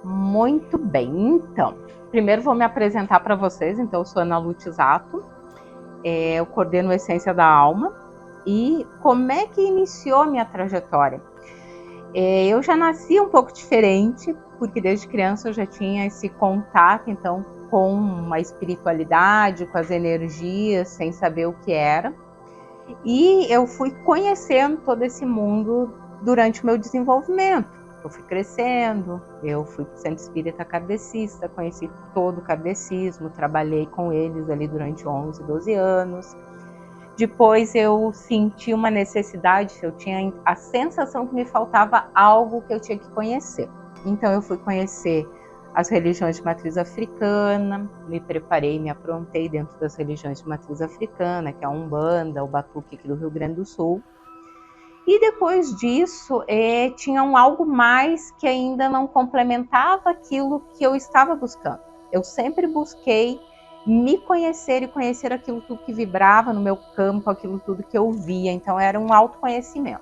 Muito bem, então, primeiro vou me apresentar para vocês. Então, eu sou Ana Lutizato, eu coordeno Essência da Alma. E como é que iniciou a minha trajetória? Eu já nasci um pouco diferente, porque desde criança eu já tinha esse contato, então, com a espiritualidade, com as energias, sem saber o que era. E eu fui conhecendo todo esse mundo durante o meu desenvolvimento. Eu fui crescendo, eu fui para o Centro Espírita Kardecista, conheci todo o kardecismo, trabalhei com eles ali durante 11, 12 anos. Depois eu senti uma necessidade, eu tinha a sensação que me faltava algo que eu tinha que conhecer. Então eu fui conhecer as religiões de matriz africana, me preparei, me aprontei dentro das religiões de matriz africana, que é a Umbanda, o Batuque aqui do Rio Grande do Sul. E depois disso, tinha algo mais que ainda não complementava aquilo que eu estava buscando. Eu sempre busquei me conhecer e conhecer aquilo tudo que vibrava no meu campo, aquilo tudo que eu via. Então era um autoconhecimento.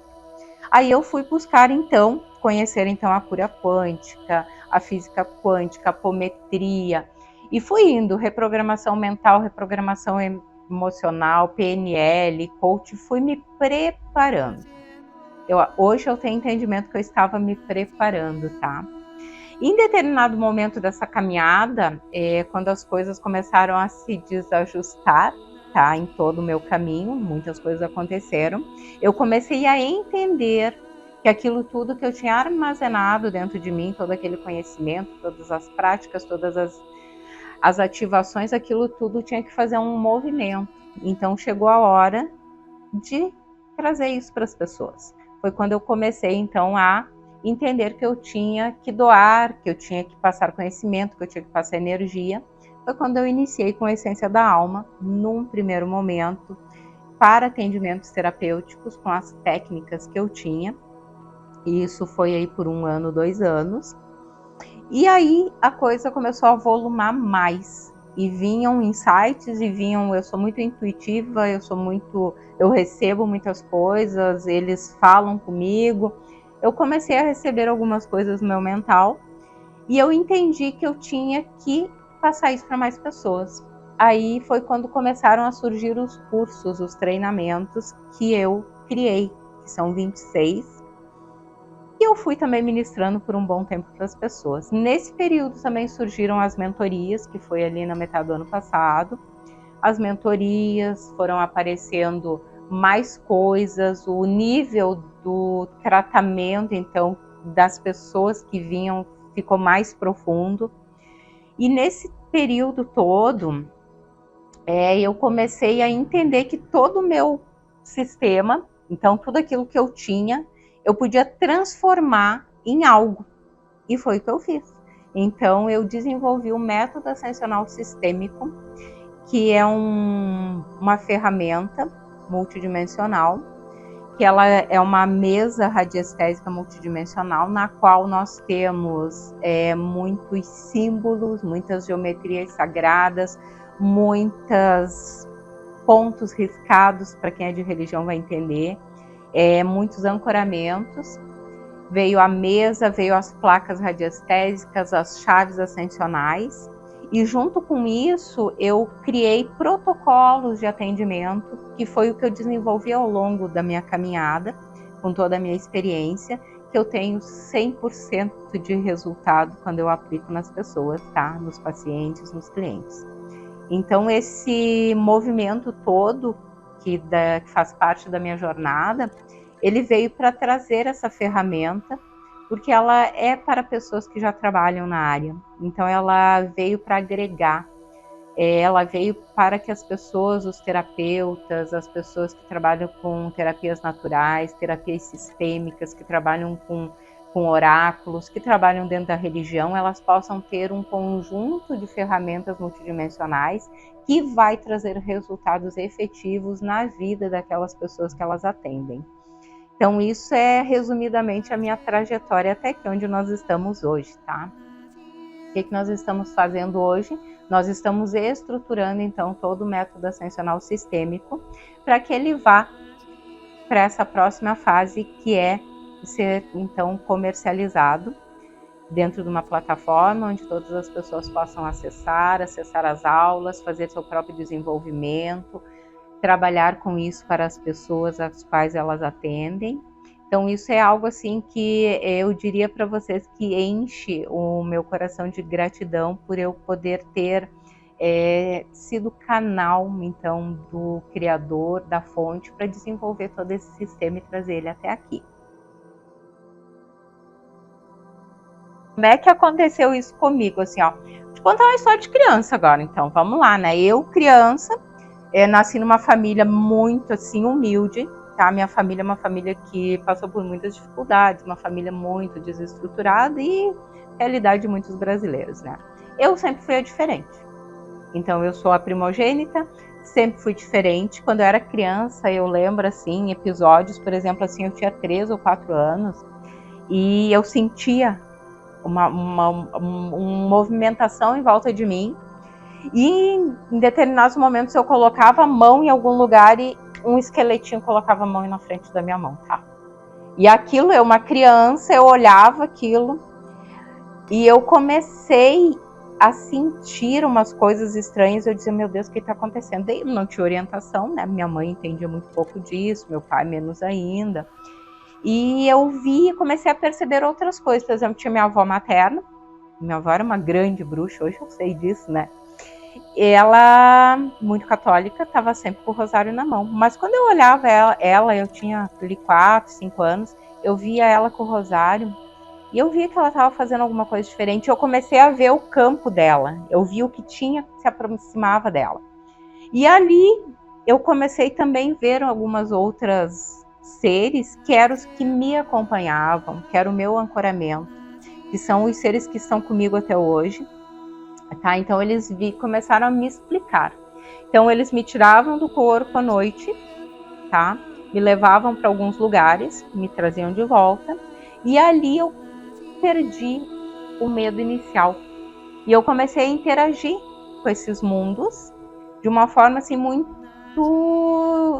Aí eu fui buscar então, conhecer então a cura quântica, a física quântica, a apometria. E fui indo, reprogramação mental, reprogramação emocional, PNL, coach, fui me preparando. Hoje eu tenho entendimento que eu estava me preparando, tá? Em determinado momento dessa caminhada, quando as coisas começaram a se desajustar, tá, em todo o meu caminho, muitas coisas aconteceram, eu comecei a entender que aquilo tudo que eu tinha armazenado dentro de mim, todo aquele conhecimento, todas as práticas, todas as ativações, aquilo tudo tinha que fazer um movimento. Então chegou a hora de trazer isso para as pessoas. Foi quando eu comecei então a entender que eu tinha que doar, que eu tinha que passar conhecimento, que eu tinha que passar energia. Foi quando eu iniciei com a Essência da Alma, num primeiro momento, para atendimentos terapêuticos com as técnicas que eu tinha. E isso foi aí por 1 ano, 2 anos. E aí a coisa começou a volumar mais. E vinham insights, eu sou muito intuitiva, eu recebo muitas coisas, eles falam comigo. Eu comecei a receber algumas coisas no meu mental e eu entendi que eu tinha que passar isso para mais pessoas. Aí foi quando começaram a surgir os cursos, os treinamentos que eu criei, que são 26. E eu fui também ministrando por um bom tempo para as pessoas. Nesse período também surgiram as mentorias, que foi ali na metade do ano passado. As mentorias foram aparecendo mais coisas, o nível do tratamento, então, das pessoas que vinham ficou mais profundo. E nesse período todo, eu comecei a entender que todo o meu sistema, então tudo aquilo que eu tinha, eu podia transformar em algo. E foi o que eu fiz. Então eu desenvolvi o método ascensional sistêmico, que é uma ferramenta multidimensional, que ela é uma mesa radiestésica multidimensional, na qual nós temos muitos símbolos, muitas geometrias sagradas, muitos pontos riscados, para quem é de religião vai entender, muitos ancoramentos. Veio a mesa, veio as placas radiestésicas, as chaves ascensionais. E junto com isso, eu criei protocolos de atendimento, que foi o que eu desenvolvi ao longo da minha caminhada, com toda a minha experiência, que eu tenho 100% de resultado quando eu aplico nas pessoas, tá? Nos pacientes, nos clientes. Então, esse movimento todo, que faz parte da minha jornada, ele veio para trazer essa ferramenta, porque ela é para pessoas que já trabalham na área. Então ela veio para agregar, ela veio para que as pessoas, os terapeutas, as pessoas que trabalham com terapias naturais, terapias sistêmicas, que trabalham com oráculos, que trabalham dentro da religião, elas possam ter um conjunto de ferramentas multidimensionais que vai trazer resultados efetivos na vida daquelas pessoas que elas atendem. Então isso é resumidamente a minha trajetória até aqui onde nós estamos hoje, tá? O que nós estamos fazendo hoje? Nós estamos estruturando então todo o método ascensional sistêmico para que ele vá para essa próxima fase, que é ser então comercializado dentro de uma plataforma onde todas as pessoas possam acessar as aulas, fazer seu próprio desenvolvimento, trabalhar com isso para as pessoas às quais elas atendem. Então isso é algo assim que eu diria para vocês que enche o meu coração de gratidão por eu poder ter sido canal então do criador, da fonte, para desenvolver todo esse sistema e trazer ele até aqui. Como é que aconteceu isso comigo? Assim, ó, vou te contar uma história de criança agora, então, vamos lá, né? Eu, criança, nasci numa família muito, assim, humilde, tá? Minha família é uma família que passou por muitas dificuldades, uma família muito desestruturada e realidade de muitos brasileiros, né? Eu sempre fui a diferente. Então, eu sou a primogênita, sempre fui diferente. Quando eu era criança, eu lembro, assim, episódios, por exemplo, assim, eu tinha 3 ou 4 anos e eu sentia uma movimentação em volta de mim e em determinados momentos eu colocava a mão em algum lugar e um esqueletinho colocava a mão na frente da minha mão, tá? E aquilo, eu uma criança, eu olhava aquilo e eu comecei a sentir umas coisas estranhas. Eu dizia, meu Deus, o que está acontecendo? Daí não tinha orientação, né? Minha mãe entendia muito pouco disso, meu pai menos ainda. E eu vi e comecei a perceber outras coisas. Por exemplo, tinha minha avó materna. Minha avó era uma grande bruxa, hoje eu sei disso, né? Ela, muito católica, estava sempre com o rosário na mão. Mas quando eu olhava ela, eu tinha ali 4, 5 anos, eu via ela com o rosário e eu via que ela estava fazendo alguma coisa diferente. Eu comecei a ver o campo dela, eu vi o que tinha que se aproximava dela. E ali eu comecei também a ver algumas outras seres que eram os que me acompanhavam, que era o meu ancoramento, que são os seres que estão comigo até hoje, tá? Então eles começaram a me explicar. Então eles me tiravam do corpo à noite, tá? Me levavam para alguns lugares, me traziam de volta, e ali eu perdi o medo inicial. E eu comecei a interagir com esses mundos de uma forma assim muito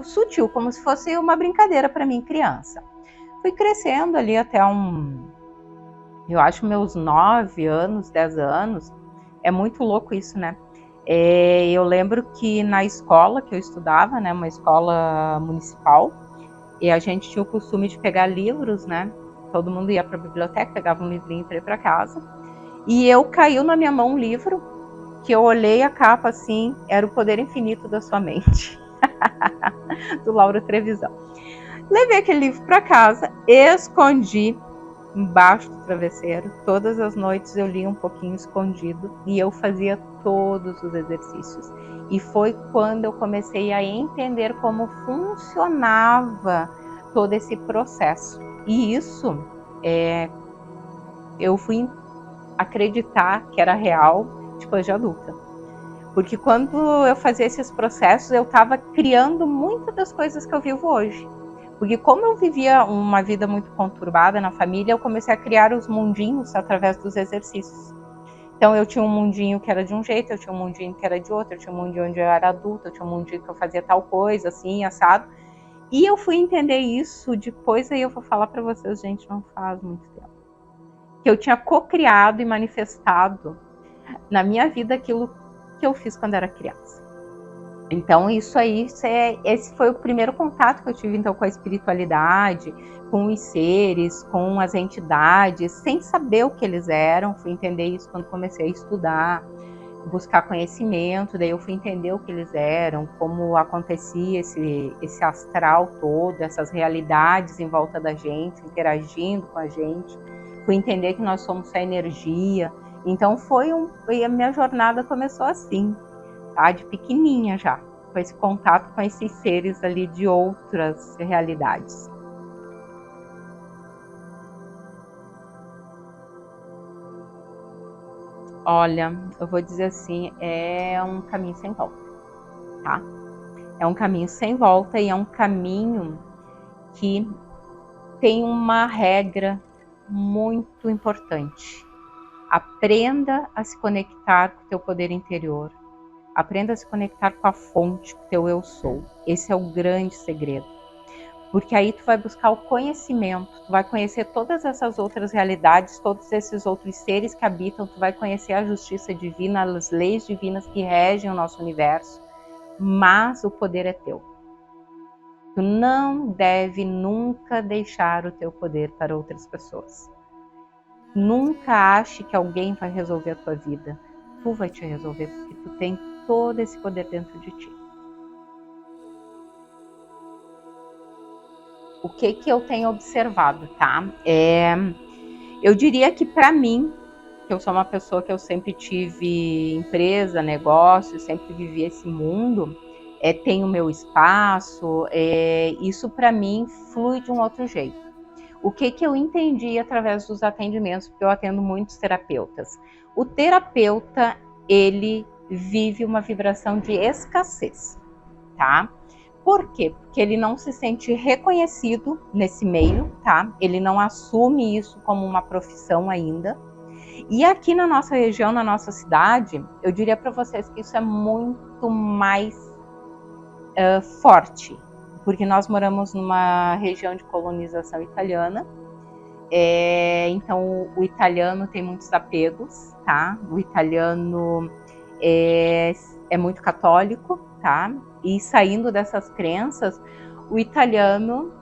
sutil, como se fosse uma brincadeira para mim, criança. Fui crescendo ali até eu acho meus 9 anos, 10 anos. É muito louco isso, né? Eu lembro que na escola que eu estudava, né, uma escola municipal, e a gente tinha o costume de pegar livros, né? Todo mundo ia para a biblioteca, pegava um livrinho para ir para casa. E caiu na minha mão um livro que eu olhei a capa assim, era O Poder Infinito da Sua Mente, do Lauro Trevisan. Levei aquele livro para casa, escondi embaixo do travesseiro. Todas as noites eu lia um pouquinho escondido e eu fazia todos os exercícios. E foi quando eu comecei a entender como funcionava todo esse processo. E isso, eu fui acreditar que era real depois de adulta. Porque quando eu fazia esses processos, eu estava criando muitas das coisas que eu vivo hoje. Porque como eu vivia uma vida muito conturbada na família, eu comecei a criar os mundinhos através dos exercícios. Então eu tinha um mundinho que era de um jeito, eu tinha um mundinho que era de outro, eu tinha um mundinho onde eu era adulta, eu tinha um mundinho que eu fazia tal coisa, assim, assado. E eu fui entender isso depois, aí eu vou falar para vocês, gente, não faz muito tempo. Que eu tinha co-criado e manifestado na minha vida aquilo que eu fiz quando era criança. Então isso aí, esse foi o primeiro contato que eu tive então com a espiritualidade, com os seres, com as entidades, sem saber o que eles eram. Fui entender isso quando comecei a estudar, buscar conhecimento, daí eu fui entender o que eles eram, como acontecia esse astral todo, essas realidades em volta da gente, interagindo com a gente. Fui entender que nós somos só energia. Então a minha jornada começou assim, tá? De pequenininha já, com esse contato com esses seres ali de outras realidades. Olha, eu vou dizer assim, é um caminho sem volta, tá? É um caminho sem volta e é um caminho que tem uma regra muito importante. Aprenda a se conectar com o teu poder interior. Aprenda a se conectar com a fonte, com o teu eu sou. Esse é o grande segredo. Porque aí tu vai buscar o conhecimento, tu vai conhecer todas essas outras realidades, todos esses outros seres que habitam, tu vai conhecer a justiça divina, as leis divinas que regem o nosso universo, mas o poder é teu. Tu não deve nunca deixar o teu poder para outras pessoas. Nunca ache que alguém vai resolver a tua vida. Tu vai te resolver, porque tu tem todo esse poder dentro de ti. O que eu tenho observado, tá? Eu diria que para mim, que eu sou uma pessoa que eu sempre tive empresa, negócio, sempre vivi esse mundo, tenho meu espaço, isso para mim flui de um outro jeito. O que eu entendi através dos atendimentos, porque eu atendo muitos terapeutas. O terapeuta, ele vive uma vibração de escassez, tá? Por quê? Porque ele não se sente reconhecido nesse meio, tá? Ele não assume isso como uma profissão ainda. E aqui na nossa região, na nossa cidade, eu diria para vocês que isso é muito mais forte, porque nós moramos numa região de colonização italiana, então o italiano tem muitos apegos, tá? O italiano é muito católico, tá? E saindo dessas crenças, o italiano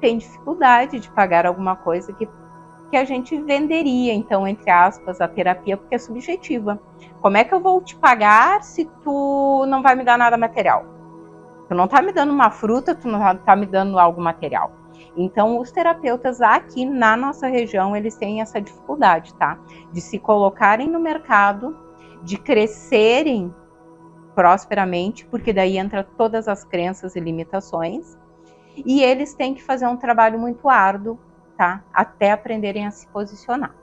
tem dificuldade de pagar alguma coisa que a gente venderia, então, entre aspas, a terapia, porque é subjetiva. Como é que eu vou te pagar se tu não vai me dar nada material? Tu não tá me dando uma fruta, tu não tá me dando algo material. Então, os terapeutas aqui na nossa região, eles têm essa dificuldade, tá? De se colocarem no mercado, de crescerem prosperamente, porque daí entra todas as crenças e limitações, e eles têm que fazer um trabalho muito árduo, tá? Até aprenderem a se posicionar.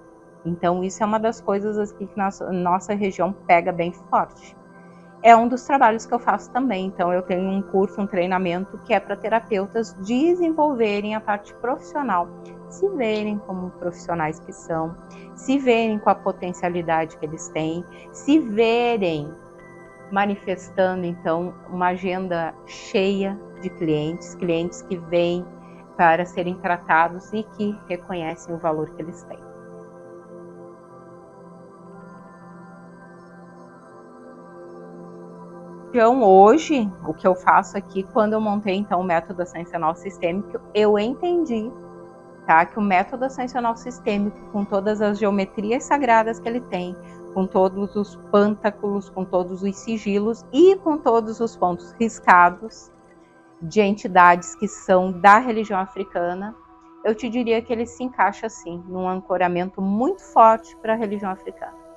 Então, isso é uma das coisas que nossa região pega bem forte. É um dos trabalhos que eu faço também. Então, eu tenho um curso, um treinamento que é para terapeutas desenvolverem a parte profissional, se verem como profissionais que são, se verem com a potencialidade que eles têm, se verem manifestando, então, uma agenda cheia de clientes que vêm para serem tratados e que reconhecem o valor que eles têm. Então, hoje, o que eu faço aqui, quando eu montei, então, o método ascensional sistêmico, eu entendi, tá, que o método ascensional sistêmico, com todas as geometrias sagradas que ele tem, com todos os pântaculos, com todos os sigilos e com todos os pontos riscados de entidades que são da religião africana, eu te diria que ele se encaixa, assim, num ancoramento muito forte para a religião africana.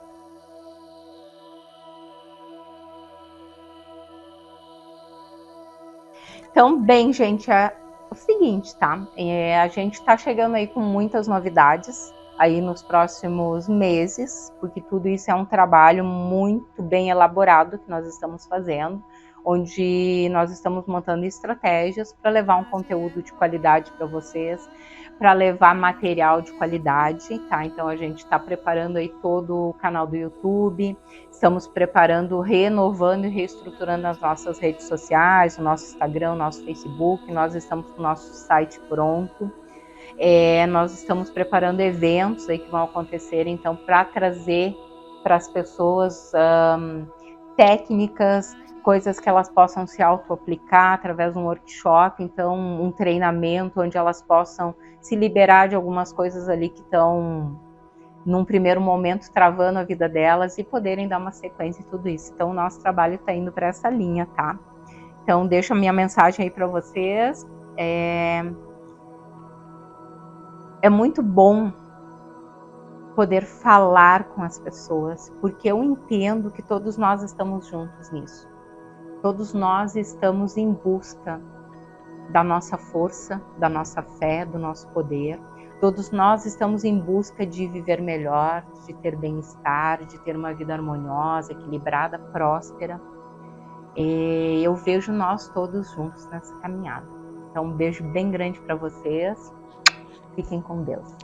Então, bem, gente, é o seguinte, tá? A gente está chegando aí com muitas novidades aí nos próximos meses, porque tudo isso é um trabalho muito bem elaborado que nós estamos fazendo, onde nós estamos montando estratégias para levar um conteúdo de qualidade para vocês, para levar material de qualidade, tá? Então a gente está preparando aí todo o canal do YouTube, estamos preparando, renovando e reestruturando as nossas redes sociais, o nosso Instagram, o nosso Facebook, nós estamos com o nosso site pronto. Nós estamos preparando eventos aí que vão acontecer, então, para trazer para as pessoas técnicas, coisas que elas possam se auto-aplicar através de um workshop, então um treinamento onde elas possam se liberar de algumas coisas ali que estão, num primeiro momento, travando a vida delas e poderem dar uma sequência e tudo isso. Então, o nosso trabalho está indo para essa linha, tá? Então, deixo a minha mensagem aí para vocês. É muito bom poder falar com as pessoas, porque eu entendo que todos nós estamos juntos nisso. Todos nós estamos em busca da nossa força, da nossa fé, do nosso poder. Todos nós estamos em busca de viver melhor, de ter bem-estar, de ter uma vida harmoniosa, equilibrada, próspera. E eu vejo nós todos juntos nessa caminhada. Então, um beijo bem grande para vocês. Fiquem com Deus.